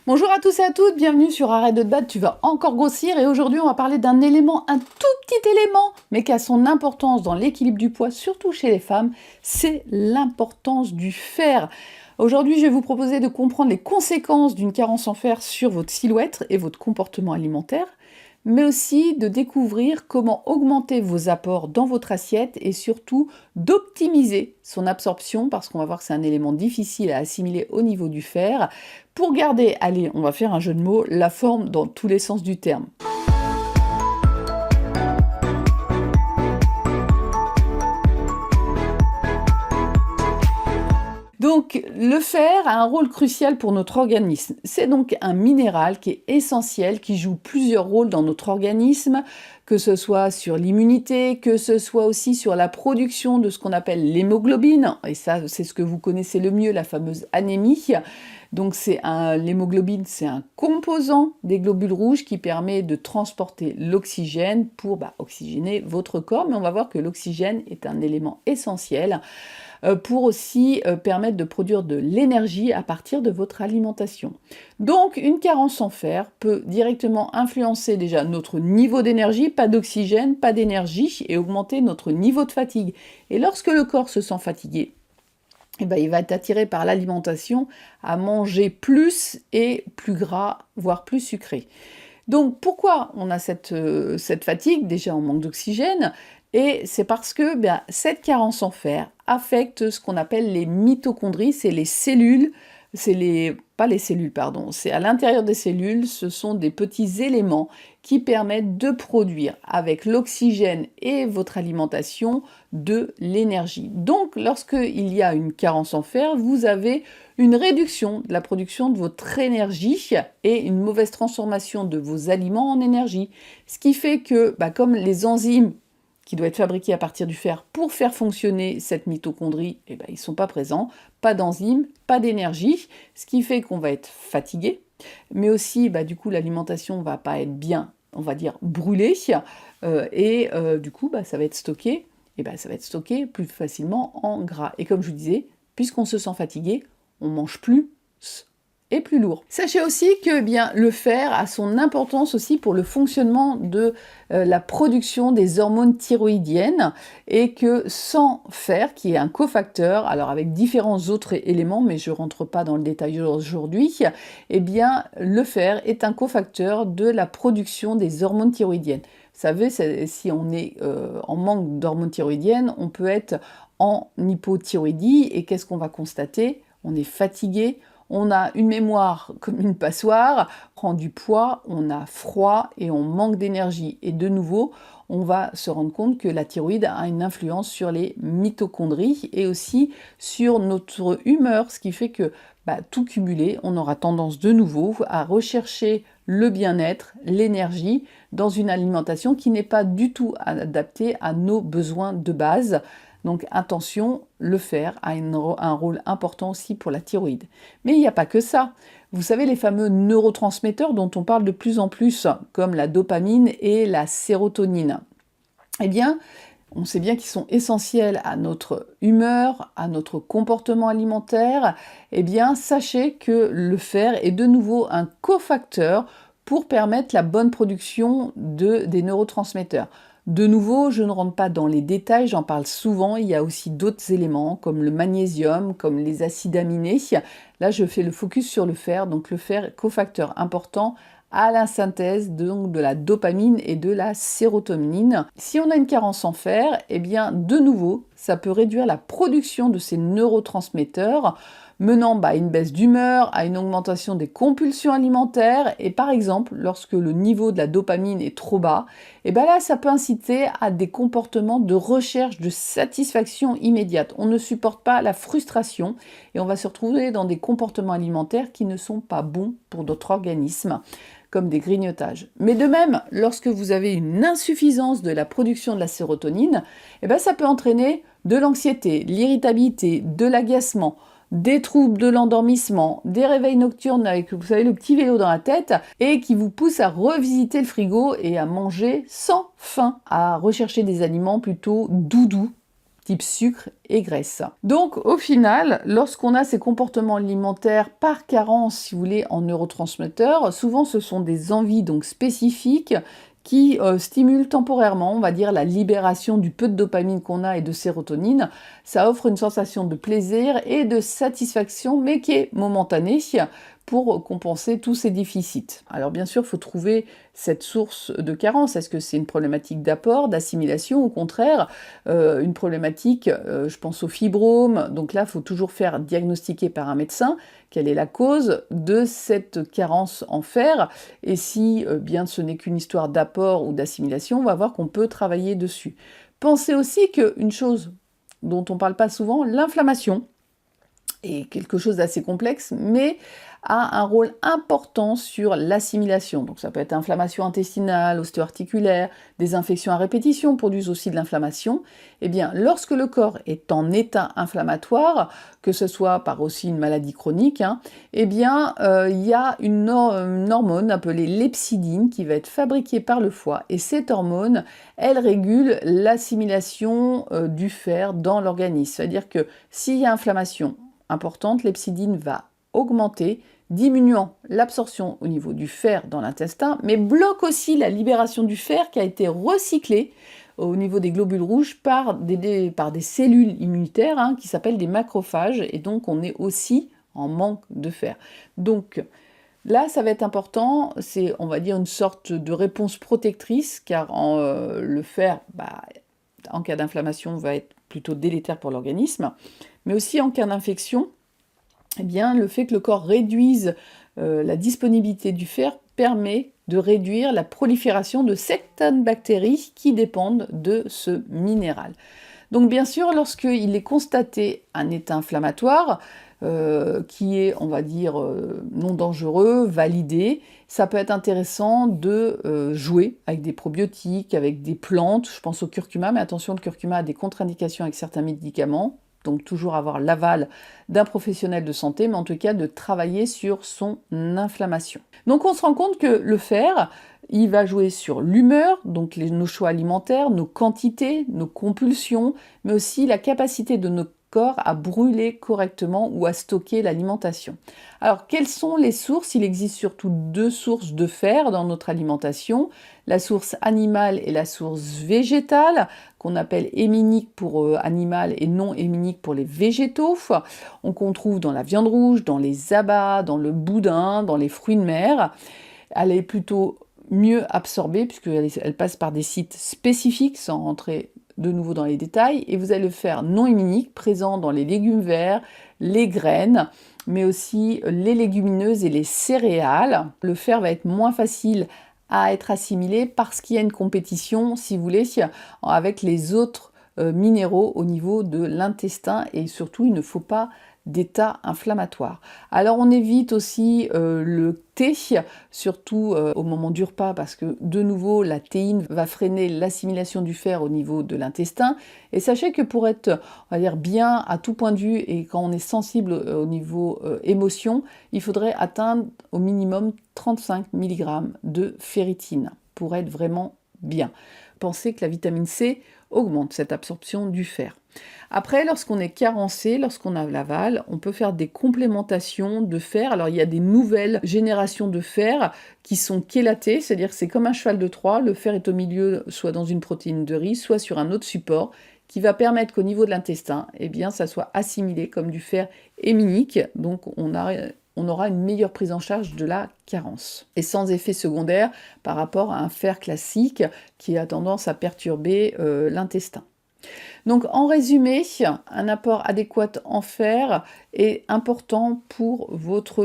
Bonjour à tous et à toutes, bienvenue sur Arrête de te battre, tu vas encore grossir et aujourd'hui on va parler d'un élément, un tout petit élément, mais qui a son importance dans l'équilibre du poids, surtout chez les femmes, c'est l'importance du fer. Aujourd'hui je vais vous proposer de comprendre les conséquences d'une carence en fer sur votre silhouette et votre comportement alimentaire, mais aussi de découvrir comment augmenter vos apports dans votre assiette et surtout d'optimiser son absorption parce qu'on va voir que c'est un élément difficile à assimiler au niveau du fer pour garder, allez, on va faire un jeu de mots, la forme dans tous les sens du terme. Donc, le fer a un rôle crucial pour notre organisme. C'est donc un minéral qui est essentiel, qui joue plusieurs rôles dans notre organisme, que ce soit sur l'immunité, que ce soit aussi sur la production de ce qu'on appelle l'hémoglobine. Et ça, c'est ce que vous connaissez le mieux, la fameuse anémie. Donc, l'hémoglobine, c'est un composant des globules rouges qui permet de transporter l'oxygène pour oxygéner votre corps. Mais on va voir que l'oxygène est un élément essentiel pour aussi permettre de produire de l'énergie à partir de votre alimentation. Donc, une carence en fer peut directement influencer déjà notre niveau d'énergie, pas d'oxygène, pas d'énergie, et augmenter notre niveau de fatigue. Et lorsque le corps se sent fatigué, il va être attiré par l'alimentation à manger plus et plus gras, voire plus sucré. Donc, pourquoi on a cette fatigue? Déjà, on manque d'oxygène. Et c'est parce que cette carence en fer affecte ce qu'on appelle les mitochondries, c'est les cellules, pas les cellules, pardon, c'est à l'intérieur des cellules, ce sont des petits éléments qui permettent de produire avec l'oxygène et votre alimentation de l'énergie. Donc, lorsqu'il y a une carence en fer, vous avez une réduction de la production de votre énergie et une mauvaise transformation de vos aliments en énergie. Ce qui fait que, comme les enzymes qui doit être fabriqué à partir du fer pour faire fonctionner cette mitochondrie, ils ne sont pas présents, pas d'enzymes, pas d'énergie, ce qui fait qu'on va être fatigué, mais aussi du coup l'alimentation ne va pas être bien, on va dire brûlée, du coup ça va être stocké, ça va être stocké plus facilement en gras. Et comme je vous disais, puisqu'on se sent fatigué, on mange plus et plus lourd. Sachez aussi que le fer a son importance aussi pour le fonctionnement de la production des hormones thyroïdiennes et que sans fer, qui est un cofacteur, alors avec différents autres éléments, mais je ne rentre pas dans le détail aujourd'hui, le fer est un cofacteur de la production des hormones thyroïdiennes. Vous savez, si on est en manque d'hormones thyroïdiennes, on peut être en hypothyroïdie et qu'est-ce qu'on va constater? On est fatigué, on a une mémoire comme une passoire, on prend du poids, on a froid et on manque d'énergie. Et de nouveau, on va se rendre compte que la thyroïde a une influence sur les mitochondries et aussi sur notre humeur, ce qui fait que tout cumulé, on aura tendance de nouveau à rechercher le bien-être, l'énergie, dans une alimentation qui n'est pas du tout adaptée à nos besoins de base. Donc attention, le fer a un rôle important aussi pour la thyroïde. Mais il n'y a pas que ça. Vous savez, les fameux neurotransmetteurs dont on parle de plus en plus, comme la dopamine et la sérotonine. On sait bien qu'ils sont essentiels à notre humeur, à notre comportement alimentaire. Sachez que le fer est de nouveau un cofacteur pour permettre la bonne production des neurotransmetteurs. De nouveau, je ne rentre pas dans les détails, j'en parle souvent, il y a aussi d'autres éléments comme le magnésium, comme les acides aminés. Là, je fais le focus sur le fer, donc le fer est cofacteur important à la synthèse de la dopamine et de la sérotonine. Si on a une carence en fer, de nouveau, ça peut réduire la production de ces neurotransmetteurs, menant à une baisse d'humeur, à une augmentation des compulsions alimentaires, et par exemple, lorsque le niveau de la dopamine est trop bas, là, ça peut inciter à des comportements de recherche de satisfaction immédiate. On ne supporte pas la frustration, et on va se retrouver dans des comportements alimentaires qui ne sont pas bons pour notre organisme, comme des grignotages. Mais de même, lorsque vous avez une insuffisance de la production de la sérotonine, ça peut entraîner de l'anxiété, l'irritabilité, de l'agacement, des troubles de l'endormissement, des réveils nocturnes avec, vous savez, le petit vélo dans la tête, et qui vous poussent à revisiter le frigo et à manger sans faim, à rechercher des aliments plutôt doudous, type sucre et graisse. Donc au final, lorsqu'on a ces comportements alimentaires par carence, si vous voulez, en neurotransmetteurs, souvent ce sont des envies donc spécifiques qui stimulent temporairement, on va dire, la libération du peu de dopamine qu'on a et de sérotonine. Ça offre une sensation de plaisir et de satisfaction, mais qui est momentanée pour compenser tous ces déficits. Alors bien sûr, il faut trouver cette source de carence. Est-ce que c'est une problématique d'apport, d'assimilation, au contraire une problématique, je pense au fibrome, donc là, il faut toujours faire diagnostiquer par un médecin quelle est la cause de cette carence en fer, et si bien ce n'est qu'une histoire d'apport ou d'assimilation, on va voir qu'on peut travailler dessus. Pensez aussi qu'une chose dont on ne parle pas souvent, l'inflammation, est quelque chose d'assez complexe, mais a un rôle important sur l'assimilation. Donc ça peut être inflammation intestinale, ostéo-articulaire, des infections à répétition produisent aussi de l'inflammation. Eh bien, lorsque le corps est en état inflammatoire, que ce soit par aussi une maladie chronique, eh bien, il y a une hormone appelée l'hepcidine qui va être fabriquée par le foie. Et cette hormone, elle régule l'assimilation du fer dans l'organisme. C'est-à-dire que s'il y a inflammation importante, l'hepcidine va augmenter, diminuant l'absorption au niveau du fer dans l'intestin, mais bloque aussi la libération du fer qui a été recyclé au niveau des globules rouges par des cellules immunitaires qui s'appellent des macrophages, et donc on est aussi en manque de fer. Donc là, ça va être important, c'est, on va dire, une sorte de réponse protectrice, car le fer, en cas d'inflammation, va être plutôt délétère pour l'organisme, mais aussi en cas d'infection, eh bien, le fait que le corps réduise la disponibilité du fer permet de réduire la prolifération de certaines bactéries qui dépendent de ce minéral. Donc bien sûr, lorsqu'il est constaté un état inflammatoire, qui est, on va dire, non dangereux, validé, ça peut être intéressant de jouer avec des probiotiques, avec des plantes, je pense au curcuma, mais attention, le curcuma a des contre-indications avec certains médicaments, donc toujours avoir l'aval d'un professionnel de santé, mais en tout cas de travailler sur son inflammation. Donc on se rend compte que le fer, il va jouer sur l'humeur, donc nos choix alimentaires, nos quantités, nos compulsions, mais aussi la capacité de nos corps à brûler correctement ou à stocker l'alimentation. Alors, quelles sont les sources? Il existe surtout deux sources de fer dans notre alimentation, la source animale et la source végétale, qu'on appelle héminique pour animal et non héminique pour les végétaux, qu'on trouve dans la viande rouge, dans les abats, dans le boudin, dans les fruits de mer. Elle est plutôt mieux absorbée puisqu'elle passe par des sites spécifiques sans rentrer de nouveau dans les détails, et vous allez le faire non héminique, présent dans les légumes verts, les graines, mais aussi les légumineuses et les céréales. Le fer va être moins facile à être assimilé parce qu'il y a une compétition, si vous voulez, avec les autres minéraux au niveau de l'intestin, et surtout il ne faut pas d'état inflammatoire. Alors on évite aussi le thé, surtout au moment du repas, parce que de nouveau la théine va freiner l'assimilation du fer au niveau de l'intestin. Et sachez que pour être, on va dire, bien à tout point de vue, et quand on est sensible au niveau émotion, il faudrait atteindre au minimum 35 mg de ferritine pour être vraiment bien. Pensez que la vitamine C augmente cette absorption du fer. Après, lorsqu'on est carencé, lorsqu'on a l'aval, on peut faire des complémentations de fer. Alors, il y a des nouvelles générations de fer qui sont chélatées, c'est-à-dire que c'est comme un cheval de Troie, le fer est au milieu, soit dans une protéine de riz, soit sur un autre support, qui va permettre qu'au niveau de l'intestin, eh bien, ça soit assimilé comme du fer héminique, donc on aura une meilleure prise en charge de la carence. Et sans effet secondaire par rapport à un fer classique qui a tendance à perturber l'intestin. Donc en résumé, un apport adéquat en fer est important pour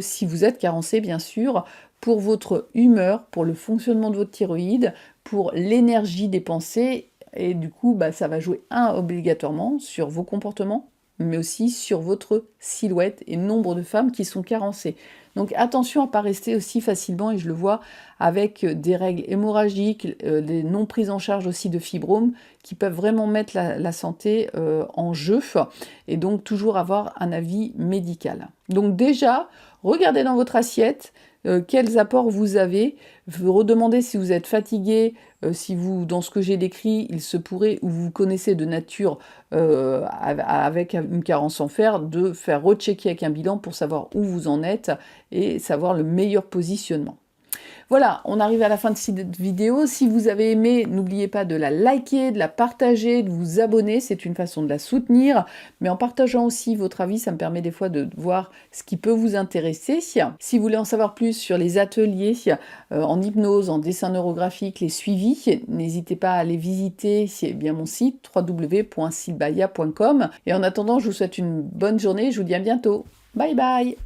si vous êtes carencé bien sûr, pour votre humeur, pour le fonctionnement de votre thyroïde, pour l'énergie dépensée, et du coup ça va jouer obligatoirement sur vos comportements, mais aussi sur votre silhouette, et nombre de femmes qui sont carencées. Donc attention à ne pas rester aussi facilement, et je le vois avec des règles hémorragiques, des non prises en charge aussi de fibromes, qui peuvent vraiment mettre la santé en jeu, et donc toujours avoir un avis médical. Donc déjà, regardez dans votre assiette quels apports vous avez, vous redemandez si vous êtes fatigué, si vous, dans ce que j'ai décrit, il se pourrait, ou vous connaissez de nature avec une carence en fer, de faire rechecker avec un bilan pour savoir où vous en êtes et savoir le meilleur positionnement. Voilà, on arrive à la fin de cette vidéo. Si vous avez aimé, n'oubliez pas de la liker, de la partager, de vous abonner. C'est une façon de la soutenir. Mais en partageant aussi votre avis, ça me permet des fois de voir ce qui peut vous intéresser. Si vous voulez en savoir plus sur les ateliers en hypnose, en dessin neurographique, les suivis, n'hésitez pas à aller visiter bien mon site www.silbaya.com. Et en attendant, je vous souhaite une bonne journée. Je vous dis à bientôt. Bye bye!